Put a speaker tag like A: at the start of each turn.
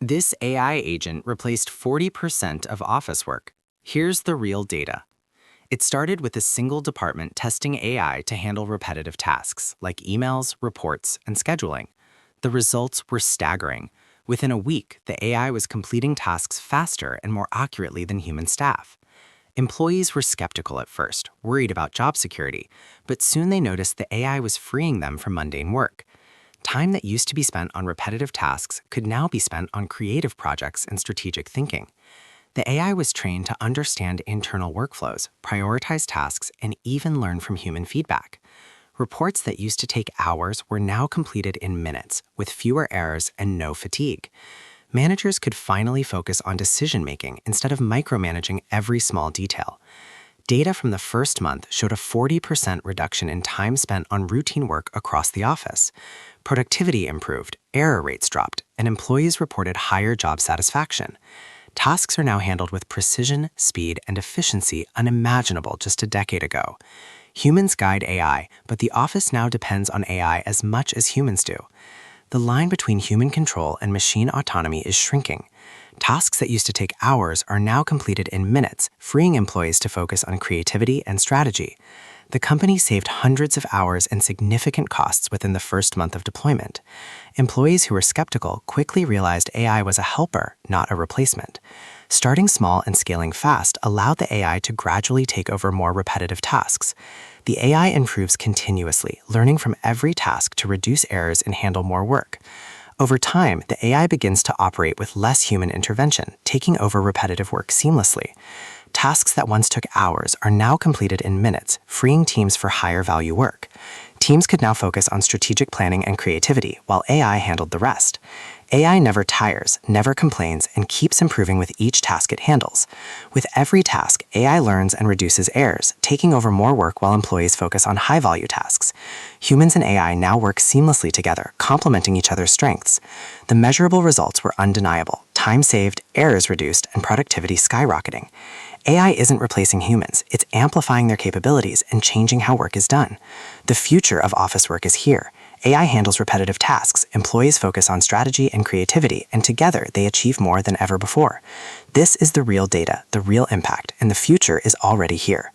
A: This AI agent replaced 40% of office work. Here's the real data. It started with a single department testing AI to handle repetitive tasks like emails, reports, and scheduling. The results were staggering. Within a week, the AI was completing tasks faster and more accurately than human staff. Employees were skeptical at first, worried about job security, but soon they noticed the AI was freeing them from mundane work. Time that used to be spent on repetitive tasks could now be spent on creative projects and strategic thinking. The AI was trained to understand internal workflows, prioritize tasks, and even learn from human feedback. Reports that used to take hours were now completed in minutes, with fewer errors and no fatigue. Managers could finally focus on decision-making instead of micromanaging every small detail. Data from the first month showed a 40% reduction in time spent on routine work across the office. Productivity improved, error rates dropped, and employees reported higher job satisfaction. Tasks are now handled with precision, speed, and efficiency unimaginable just a decade ago. Humans guide AI, but the office now depends on AI as much as humans do. The line between human control and machine autonomy is shrinking. Tasks that used to take hours are now completed in minutes, freeing employees to focus on creativity and strategy. The company saved hundreds of hours and significant costs within the first month of deployment. Employees who were skeptical quickly realized AI was a helper, not a replacement. Starting small and scaling fast allowed the AI to gradually take over more repetitive tasks. The AI improves continuously, learning from every task to reduce errors and handle more work. Over time, the AI begins to operate with less human intervention, taking over repetitive work seamlessly. Tasks that once took hours are now completed in minutes, freeing teams for higher value work. Teams could now focus on strategic planning and creativity, while AI handled the rest. AI never tires, never complains, and keeps improving with each task it handles. With every task, AI learns and reduces errors, taking over more work while employees focus on high-value tasks. Humans and AI now work seamlessly together, complementing each other's strengths. The measurable results were undeniable: time saved, errors reduced, and productivity skyrocketing. AI isn't replacing humans, it's amplifying their capabilities and changing how work is done. The future of office work is here. AI handles repetitive tasks, employees focus on strategy and creativity, and together they achieve more than ever before. This is the real data, the real impact, and the future is already here.